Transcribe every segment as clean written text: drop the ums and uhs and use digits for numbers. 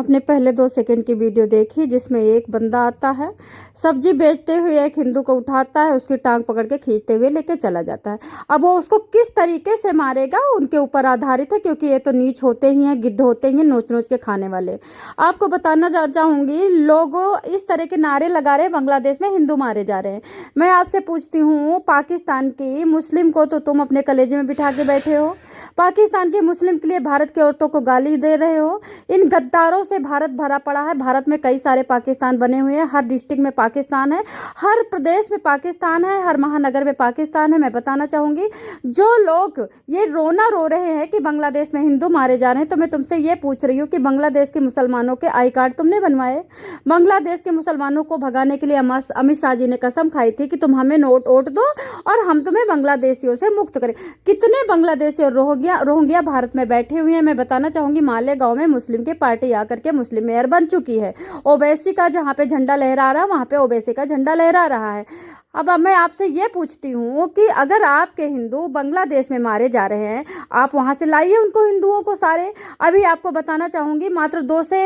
आपने पहले 2 सेकंड की वीडियो देखी जिसमें एक बंदा आता है, सब्जी बेचते हुए एक हिंदू को उठाता है, उसकी टांग पकड़ के खींचते हुए लेके चला जाता है। अब वो उसको किस तरीके से मारेगा उनके ऊपर आधारित है, क्योंकि ये तो नीच होते ही हैं, गिद्ध होते ही हैं, नोच नोच के खाने वाले। आपको बताना चाहूंगी, लोग इस तरह के नारे लगा रहे हैं बांग्लादेश में हिंदू मारे जा रहे हैं। मैं आपसे पूछती हूँ, पाकिस्तान की मुस्लिम को तो तुम अपने कलेजे में बिठा के बैठे हो, पाकिस्तान की मुस्लिम के लिए भारत की औरतों को गाली दे रहे हो। इन गद्दारों से भारत भरा पड़ा है। भारत में कई सारे पाकिस्तान बने हुए हैं, हर डिस्ट्रिक्ट में पाकिस्तान है, हर प्रदेश में पाकिस्तान है, हर महानगर में पाकिस्तान है। मैं बताना चाहूंगी, जो लोग ये रोना रो रहे हैं कि बांग्लादेश में हिंदू मारे जा रहे हैं, तो मैं तुमसे ये पूछ रही हूँ कि बांग्लादेश के मुसलमानों के आई कार्ड तुमने बनवाए? बांग्लादेश के मुसलमानों को भगाने के लिए अमित शाह जी ने कसम खाई थी कि तुम हमें वोट दो और हम तुम्हें बांग्लादेशियों से मुक्त करें। कितने बांग्लादेशी और रोहिंग्या भारत में बैठे हुए हैं। मैं बताना चाहूंगी, मालेगांव में मुस्लिम की पार्टी आकर के मुस्लिम मेयर बन चुकी है। ओवैसी का जहां पे झंडा लहरा रहा है, वहां पे ओवैसी का झंडा लहरा रहा है। अब मैं आपसे ये पूछती हूँ कि अगर आपके हिंदू बांग्लादेश में मारे जा रहे हैं, आप वहां से लाइए उनको, हिंदुओं को सारे। अभी आपको बताना चाहूंगी, मात्र 2 से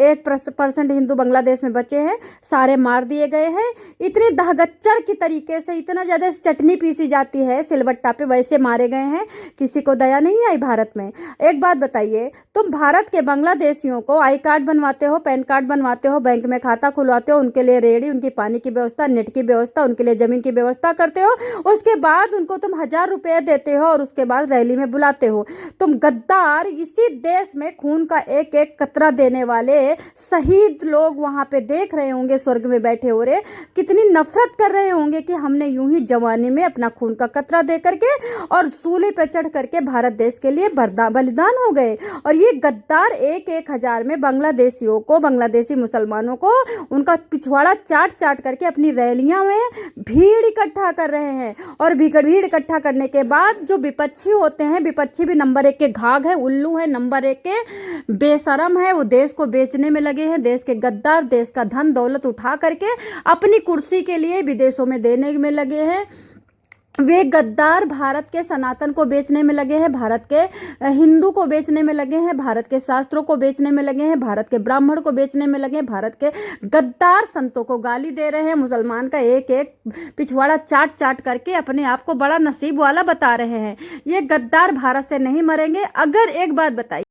1% हिंदू बांग्लादेश में बचे हैं, सारे मार दिए गए हैं। इतने दहगच्चर की तरीके से, इतना ज्यादा चटनी पीसी जाती है सिलबट्टा पे, वैसे मारे गए हैं। किसी को दया नहीं आई भारत में। एक बात बताइए, तुम भारत के बांग्लादेशियों को आई कार्ड बनवाते हो, पैन कार्ड बनवाते हो, बैंक में खाता खुलवाते हो, उनके लिए रेडी, उनकी पानी की व्यवस्था, नेट की व्यवस्था, उनके लिए जमीन की व्यवस्था करते हो, उसके बाद उनको तुम 1000 रुपए देते हो और उसके बाद रैली में बुलाते हो। तुम गद्दार, इसी देश में खून का एक एक कतरा देने वाले शहीद लोग वहां पे देख रहे होंगे, स्वर्ग में बैठे हो रहे, कितनी नफरत कर रहे होंगे कि हमने यूं ही जवानी में अपना खून का कतरा दे करके और सूली पे चढ़ करके भारत देश के लिए बलिदान हो गए। और ये गद्दार 1-1000 में बांग्लादेशियों को, बांग्लादेशी मुसलमानों को उनका पिछवाड़ा चाट चाट करके अपनी रैलियां में भीड़ इकट्ठा कर रहे हैं। और भीड़ इकट्ठा करने के बाद जो विपक्षी होते हैं, विपक्षी भी नंबर 1 के घाघ है, उल्लू है, नंबर 1 के बेशरम है, वो देश को बेचने में लगे हैं। देश के गद्दार देश का धन दौलत उठा करके अपनी कुर्सी के लिए विदेशों में देने में लगे हैं। वे गद्दार भारत के सनातन को बेचने में लगे हैं, भारत के हिंदू को बेचने में लगे हैं, भारत के शास्त्रों को बेचने में लगे हैं, भारत के ब्राह्मण को बेचने में लगे हैं, भारत के गद्दार संतों को गाली दे रहे हैं, मुसलमान का एक एक पिछवाड़ा चाट चाट करके अपने आप को बड़ा नसीब वाला बता रहे हैं। ये गद्दार भारत से नहीं मरेंगे। अगर एक बात बताइए,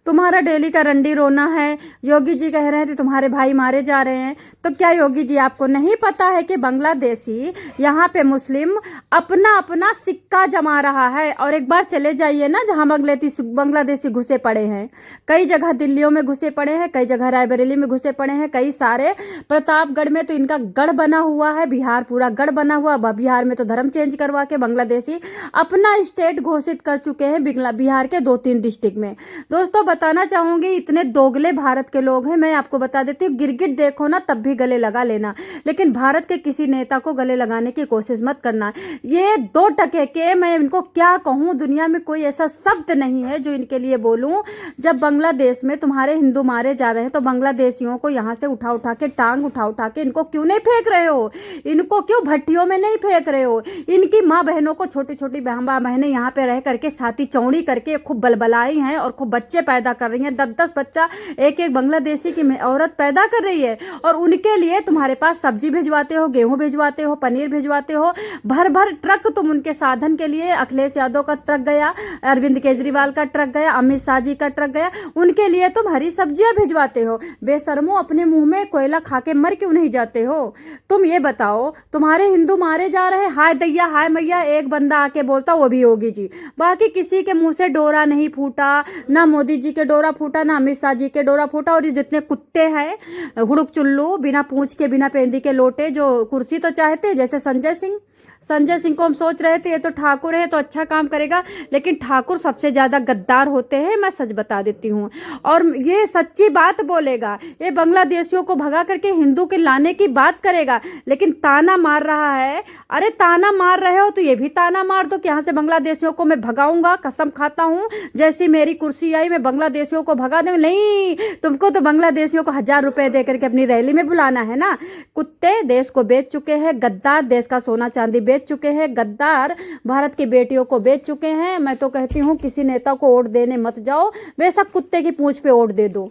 तुम्हारा डेली का रंडी रोना है, योगी जी कह रहे थे तुम्हारे भाई मारे जा रहे हैं, तो क्या योगी जी आपको नहीं पता है कि बांग्लादेशी यहाँ पे मुस्लिम अपना अपना सिक्का जमा रहा है? और एक बार चले जाइए ना जहाँ बांग्लादेशी घुसे पड़े हैं, कई जगह दिल्लियों में घुसे पड़े हैं, कई जगह रायबरेली में घुसे पड़े हैं, कई सारे प्रतापगढ़ में तो इनका गढ़ बना हुआ है, बिहार पूरा गढ़ बना हुआ। बिहार में तो धर्म चेंज करवा के बांग्लादेशी अपना स्टेट घोषित कर चुके हैं बिहार के 2-3 डिस्ट्रिक्ट में। दोस्तों बताना चाहूंगी, इतने दोगले भारत के लोग हैं। मैं आपको बता देती हूँ, गिरगिट देखो ना तब भी गले लगा लेना, लेकिन भारत के किसी नेता को गले लगाने की कोशिश मत करना। ये 2 टके के, मैं इनको क्या कहूँ, दुनिया में कोई ऐसा शब्द नहीं है जो इनके लिए बोलूं। जब बांग्लादेश में तुम्हारे हिंदू मारे जा रहे हैं, तो बांग्लादेशियों को यहाँ से उठा उठा के, टांग उठा उठा के इनको क्यों नहीं फेंक रहे हो? इनको क्यों भट्टियों में नहीं फेंक रहे हो? इनकी माँ बहनों को, छोटी छोटी बहनें यहाँ पे रह करके छाती चौड़ी करके खूब बलबलाई हैं और खूब बच्चे पैदा कर रही हैं। 10-10 बच्चा एक एक बांग्लादेशी की औरत पैदा कर रही है, और उनके लिए तुम्हारे पास सब्जी भिजवाते हो, गेहूं भिजवाते हो, पनीर भिजवाते हो, भर भर ट्रक तुम उनके साधन के लिए। अखिलेश यादव का ट्रक गया, अरविंद केजरीवाल का ट्रक गया, अमित शाह जी का ट्रक गया, उनके लिए तुम हरी सब्जियां भिजवाते हो। बेशर्मो, अपने मुंह में कोयला खा के मर क्यों नहीं जाते हो? तुम ये बताओ, तुम्हारे हिंदू मारे जा रहे हैं, हाय दैया हाय मैया एक बंदा आके बोलता, वो भी योगी जी। बाकी किसी के मुंह से डोरा नहीं फूटा, ना मोदी जी के डोरा फूटा, ना अमित शाह जी के डोरा फूटा। और ये जितने कुत्ते हैं हुड़क चुल्लू, बिना पूंछ के, बिना पेंदी के लोटे, जो कुर्सी तो चाहते हैं, जैसे संजय सिंह को हम सोच रहे थे ये तो ठाकुर है तो अच्छा काम करेगा, लेकिन ठाकुर सबसे ज्यादा गद्दार होते हैं, मैं सच बता देती हूँ। और ये सच्ची बात बोलेगा, ये बांग्लादेशियों को भगा करके हिंदू के लाने की बात करेगा, लेकिन ताना मार रहा है। अरे ताना मार रहे हो तो ये भी ताना मार दो कि यहाँ से बांग्लादेशियों को मैं भगाऊंगा, कसम खाता हूँ, जैसी मेरी कुर्सी आई मैं बांग्लादेशियों को भगा दूंगी। नहीं, तुमको तो बांग्लादेशियों को 1000 रुपए दे करके अपनी रैली में बुलाना है ना। कुत्ते देश को बेच चुके हैं, गद्दार देश का सोना चांदी बेच चुके हैं, गद्दार भारत की बेटियों को बेच चुके हैं। मैं तो कहती हूँ किसी नेता को वोट देने मत जाओ, बेशक कुत्ते की पूंछ पे वोट दे दो।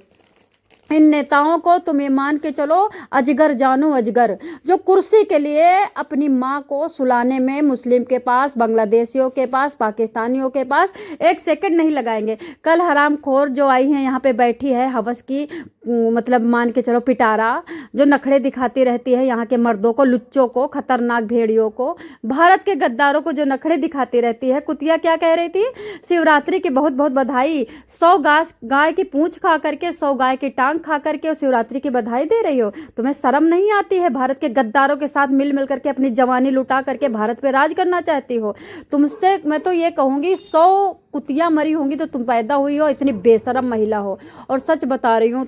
इन नेताओं को तुम ये मान के चलो अजगर जानो अजगर, जो कुर्सी के लिए अपनी माँ को सुलाने में मुस्लिम के पास, बांग्लादेशियों के पास, पाकिस्तानियों के पास एक सेकंड नहीं लगाएंगे। कल हरामखोर जो आई हैं यहाँ पे बैठी है हवस की, मतलब मान के चलो पिटारा, जो नखड़े दिखाती रहती है यहाँ के मर्दों को, लुच्चों को, खतरनाक भेड़ियों को, भारत के गद्दारों को जो नखड़े दिखाती रहती है। कुतिया क्या कह रही थी? शिवरात्रि की बहुत बहुत बधाई। 100 गाय की पूंछ खा करके, 100 गाय की टांग खा करके शिवरात्रि की बधाई दे रही हो। तुम्हें शर्म नहीं आती है? भारत के गद्दारों के साथ मिल मिल करके अपनी जवानी लुटा करके भारत पे राज करना चाहती हो। तुमसे मैं तो ये कहूंगी 100 कुतिया मरी होंगी तो तुम पैदा हुई हो, इतनी बेशरम महिला हो। और सच बता रही हूँ,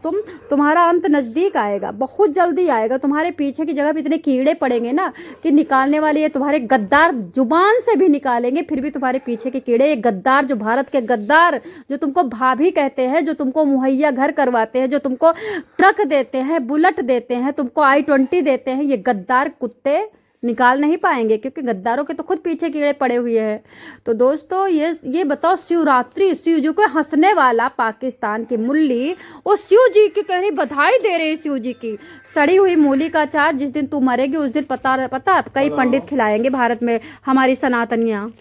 तुम्हारा अंत नजदीक आएगा, बहुत जल्दी आएगा। तुम्हारे पीछे की जगह पे इतने कीड़े पड़ेंगे ना कि निकालने वाले ये तुम्हारे गद्दार जुबान से भी निकालेंगे, फिर भी तुम्हारे पीछे के कीड़े, ये गद्दार, जो भारत के गद्दार, जो तुमको भाभी कहते हैं, जो तुमको मुहैया घर करवाते हैं, जो तुमको ट्रक देते हैं, बुलेट देते हैं, तुमको i20 देते हैं, ये गद्दार कुत्ते निकाल नहीं पाएंगे, क्योंकि गद्दारों के तो खुद पीछे कीड़े पड़े हुए हैं। तो दोस्तों ये बताओ, शिवरात्रि, शिव जी को हंसने वाला पाकिस्तान की मुल्ली, वो शिव जी की कह रही बधाई दे रही, शिव जी की। सड़ी हुई मूली का अचार जिस दिन तू मरेगी उस दिन पता कई पंडित खिलाएंगे भारत में, हमारी सनातनियाँ।